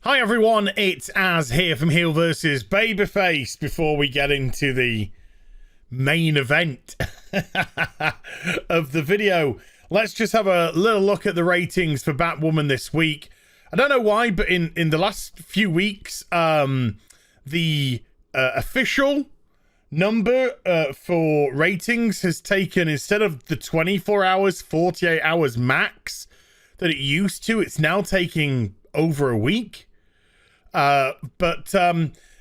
Hi everyone, it's Az here from HeelvsBabyface. Before we get into the main event of the video, let's just have a little look at the ratings for Batwoman this week. I don't know why, but in the last few weeks, the official number for ratings has taken, instead of the 24 hours, 48 hours max that it used to, it's now taking over a week. But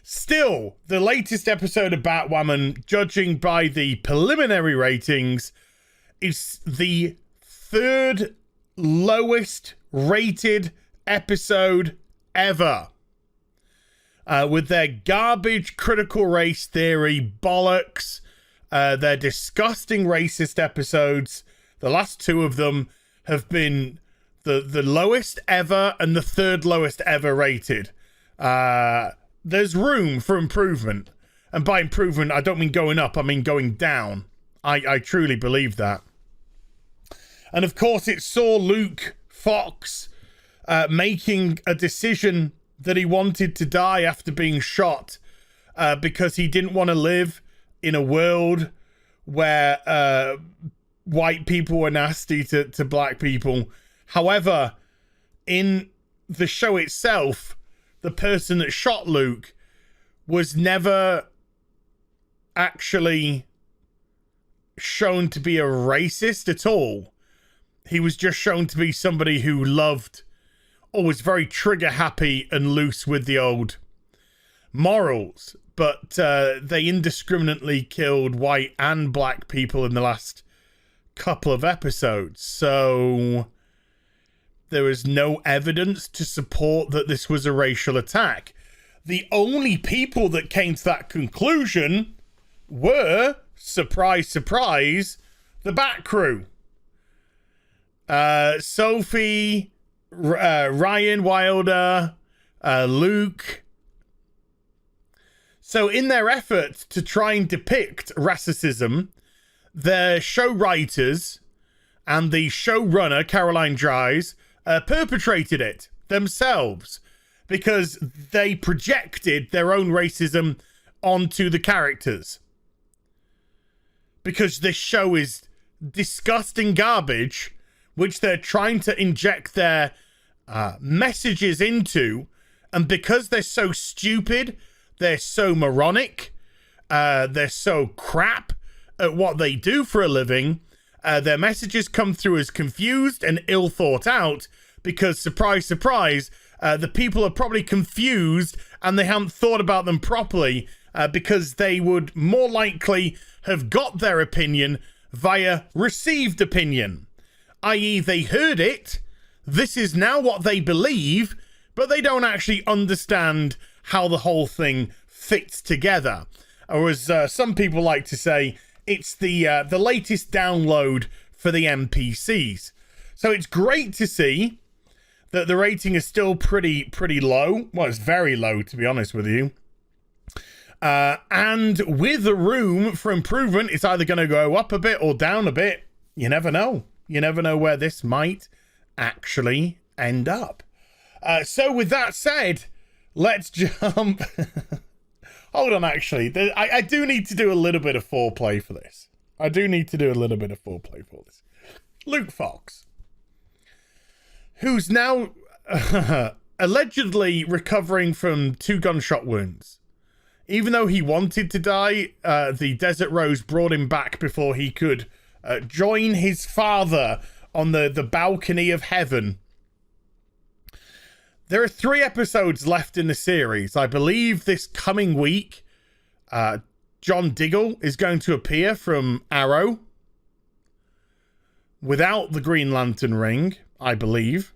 still, the latest episode of Batwoman, judging by the preliminary ratings, is the third lowest rated episode ever. With their garbage critical race theory bollocks, their disgusting racist episodes, the last two of them have been the lowest ever and the third lowest ever rated. There's room for improvement, and by improvement I don't mean going up, I mean going down. I truly believe that. And of course it saw Luke Fox making a decision that he wanted to die after being shot, because he didn't want to live in a world where white people were nasty to black people. However, in the show itself, the person that shot Luke was never actually shown to be a racist at all. He was just shown to be somebody who loved, or was very trigger happy and loose with the old morals. But they indiscriminately killed white and black people in the last couple of episodes. So there is no evidence to support that this was a racial attack. The only people that came to that conclusion were, surprise, surprise, the Bat Crew. Sophie, Ryan Wilder, Luke. So in their effort to try and depict racism, their show writers and the showrunner, Caroline Dries, perpetrated it themselves because they projected their own racism onto the characters. Because this show is disgusting garbage, which they're trying to inject their messages into, and because they're so stupid, they're so moronic, they're so crap at what they do for a living, their messages come through as confused and ill thought out because, surprise, surprise, the people are probably confused and they haven't thought about them properly, because they would more likely have got their opinion via received opinion, i.e. they heard it, this is now what they believe, but they don't actually understand how the whole thing fits together. Or as some people like to say, it's the latest download for the NPCs. So it's great to see that the rating is still pretty low. Well, it's very low, to be honest with you. And with the room for improvement, it's either going to go up a bit or down a bit. You never know. You never know where this might actually end up. So with that said, let's jump... Hold on, actually. I do need to do a little bit of foreplay for this. Luke Fox, who's now allegedly recovering from 2 gunshot wounds. Even though he wanted to die, the Desert Rose brought him back before he could join his father on the balcony of heaven. There are 3 episodes left in the series. I believe this coming week, John Diggle is going to appear from Arrow without the Green Lantern ring, I believe,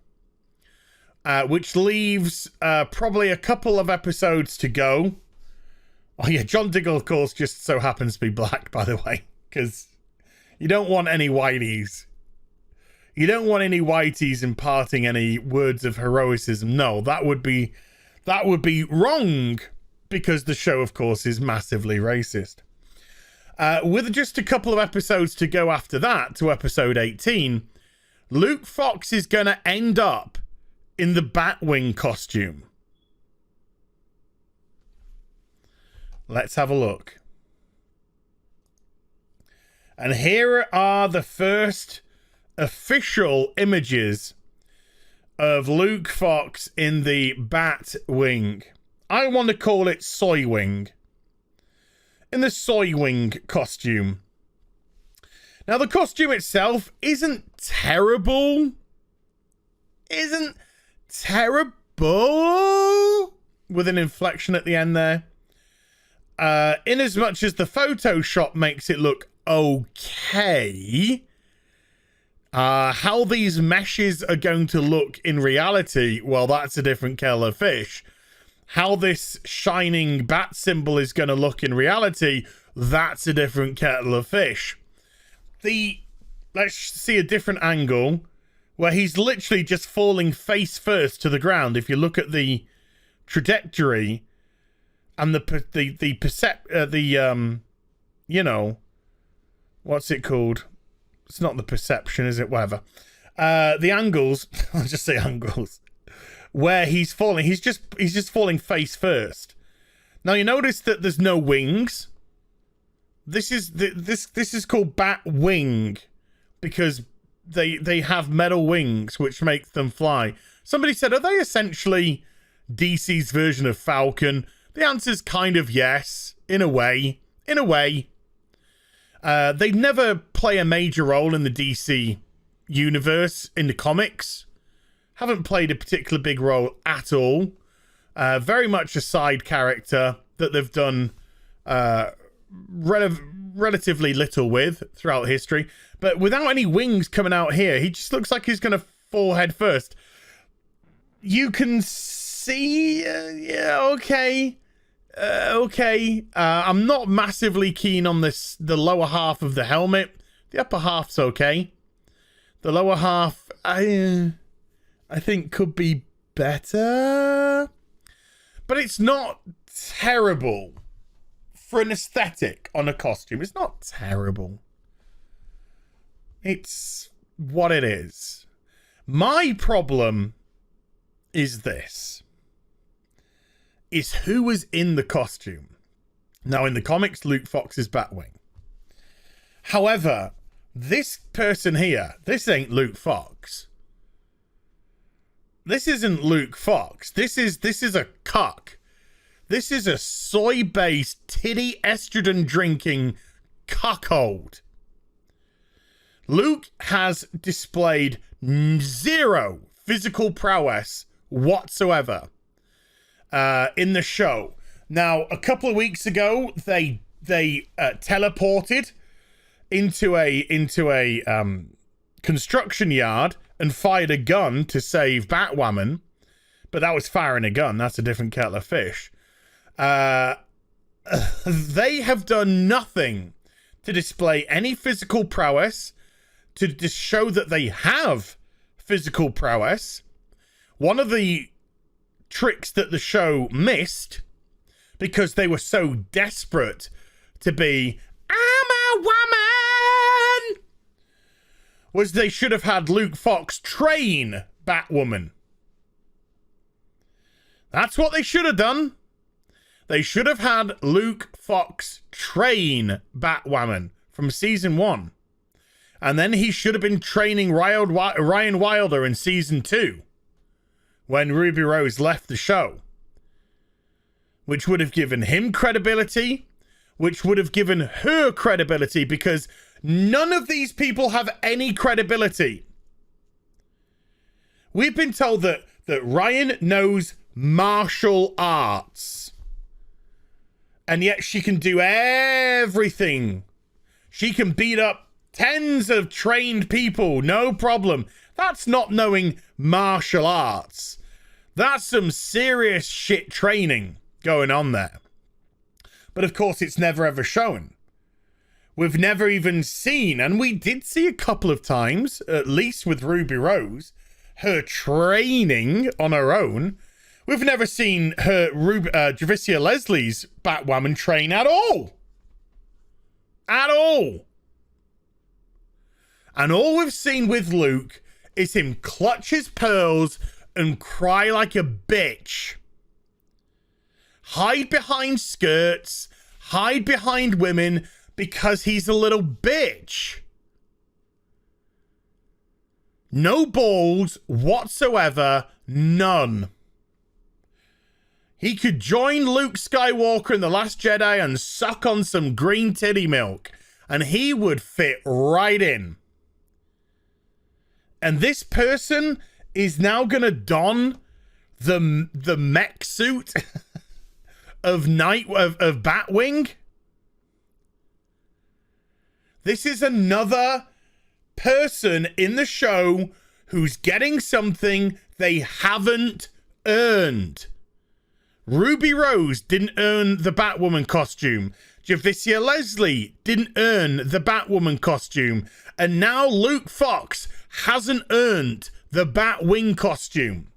which leaves probably a couple of episodes to go. Oh yeah, John Diggle, of course, just so happens to be black, by the way, because you don't want any whiteys. You don't want any whiteys imparting any words of heroicism. No, that would be wrong, because the show, of course, is massively racist. With just a couple of episodes to go after that, to episode 18, Luke Fox is going to end up in the Batwing costume. Let's have a look. And here are the first official images of Luke Fox in the Batwing. I want to call it SOYWING. In the SOYWING costume. Now, the costume itself isn't terrible. Isn't terrible. With an inflection at the end there. In as much as the Photoshop makes it look okay. How these meshes are going to look in reality, well, that's a different kettle of fish. How this shining bat symbol is going to look in reality, that's a different kettle of fish. Let's see a different angle where he's literally just falling face first to the ground. If you look at the trajectory and you know, what's it called? It's not the perception, is it? Whatever. The angles, I'll just say angles, where he's falling. He's just falling face first. Now you notice that there's no wings. This is called Batwing because they have metal wings which make them fly. Somebody said, are they essentially DC's version of Falcon? The answer's kind of yes, in a way. In a way. They never play a major role in the DC universe in the comics. Haven't played a particular big role at all. Very much a side character that they've done relatively little with throughout history. But without any wings coming out here, he just looks like he's going to fall head first. You can see... yeah, okay. Okay. I'm not massively keen on the lower half of the helmet. The upper half's okay. The lower half, I think could be better. But it's not terrible. For an aesthetic on a costume, it's not terrible. It's what it is. My problem is this. Is who was in the costume. Now, in the comics, Luke Fox is Batwing. However, this person here, this ain't Luke Fox. This isn't Luke Fox. This is a cuck. This is a soy-based, titty estrogen drinking cuckold. Luke has displayed zero physical prowess whatsoever in the show. Now, a couple of weeks ago, they teleported into a construction yard and fired a gun to save Batwoman, but that was firing a gun. That's a different kettle of fish. They have done nothing to display any physical prowess, to just show that they have physical prowess. One of the tricks that the show missed, because they were so desperate to be, I'm a woman, was they should have had Luke Fox train Batwoman. That's what they should have done. They should have had Luke Fox train Batwoman from season 1. And then he should have been training Ryan Wilder in season 2 when Ruby Rose left the show. Which would have given him credibility, which would have given her credibility, because none of these people have any credibility. We've been told that Ryan knows martial arts. And yet she can do everything. She can beat up tens of trained people, no problem. That's not knowing martial arts. That's some serious shit training going on there. But of course, it's never ever shown. We've never even seen, and we did see a couple of times, at least with Ruby Rose, her training on her own. We've never seen her Javicia Leslie's Batwoman train at all. At all. And all we've seen with Luke is him clutch his pearls and cry like a bitch. Hide behind skirts hide behind women because he's a little bitch. No balls whatsoever, none. He could join Luke Skywalker in The Last Jedi and suck on some green titty milk, and he would fit right in. And this person is now going to don the mech suit of Batwing. This is another person in the show who's getting something they haven't earned. Ruby Rose didn't earn the Batwoman costume. Javicia Leslie didn't earn the Batwoman costume. And now Luke Fox hasn't earned the Batwing costume.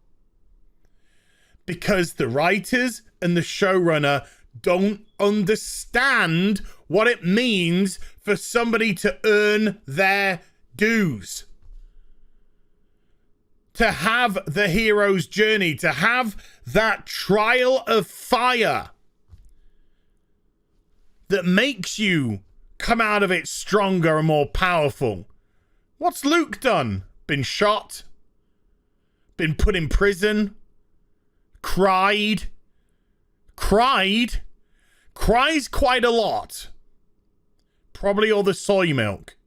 Because the writers and the showrunner don't understand what it means for somebody to earn their dues. To have the hero's journey, to have that trial of fire that makes you come out of it stronger and more powerful. What's Luke done? Been shot? Been put in prison? Cried? Cries quite a lot. Probably all the soy milk.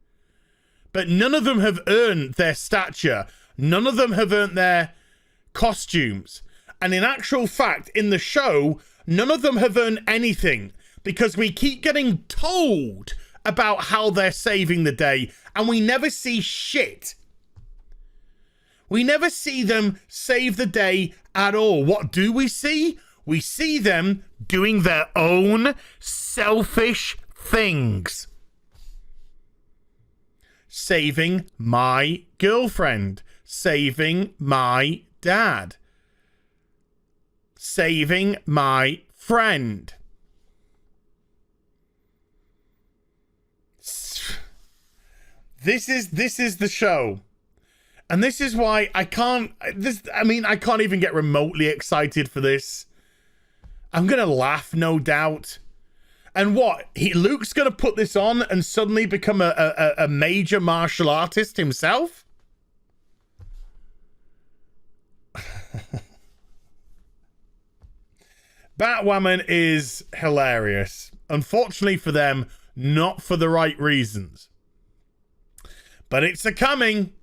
But none of them have earned their stature. None of them have earned their costumes. And in actual fact, in the show, none of them have earned anything. Because we keep getting told about how they're saving the day. And we never see shit. We never see them save the day at all. What do we see? We see them doing their own selfish things. Saving my girlfriend. Saving my dad. Saving my friend. This is the show. And this is why I can't even get remotely excited for this. I'm going to laugh, no doubt. And what? Luke's going to put this on and suddenly become a major martial artist himself? Batwoman is hilarious. Unfortunately for them, not for the right reasons. But it's a-coming.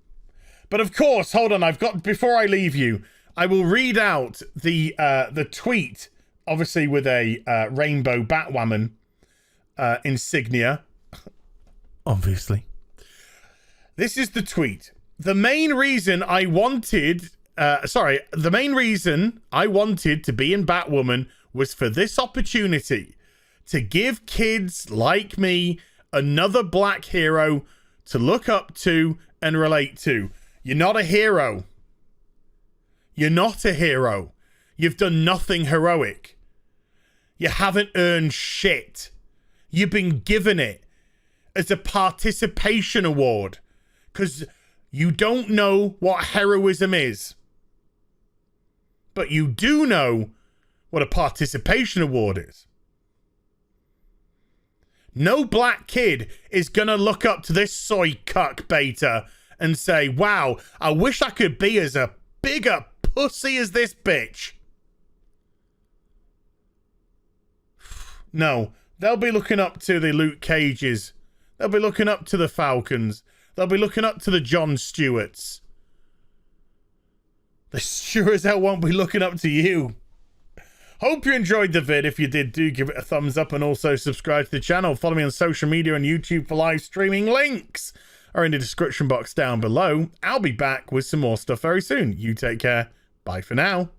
But of course, hold on, before I leave you, I will read out the tweet, obviously with a rainbow Batwoman insignia. Obviously. This is the tweet. The main reason I wanted to be in Batwoman was for this opportunity to give kids like me another black hero to look up to and relate to. You're not a hero. You're not a hero. You've done nothing heroic. You haven't earned shit. You've been given it as a participation award because you don't know what heroism is. But you do know what a participation award is. No black kid is going to look up to this soy cuck beta and say, wow, I wish I could be as a bigger pussy as this bitch. No, they'll be looking up to the Luke Cages. They'll be looking up to the Falcons. They'll be looking up to the Jon Stewarts. They sure as hell won't be looking up to you. Hope you enjoyed the vid. If you did, do give it a thumbs up and also subscribe to the channel. Follow me on social media and YouTube for live streaming. Links are in the description box down below. I'll be back with some more stuff very soon. You take care. Bye for now.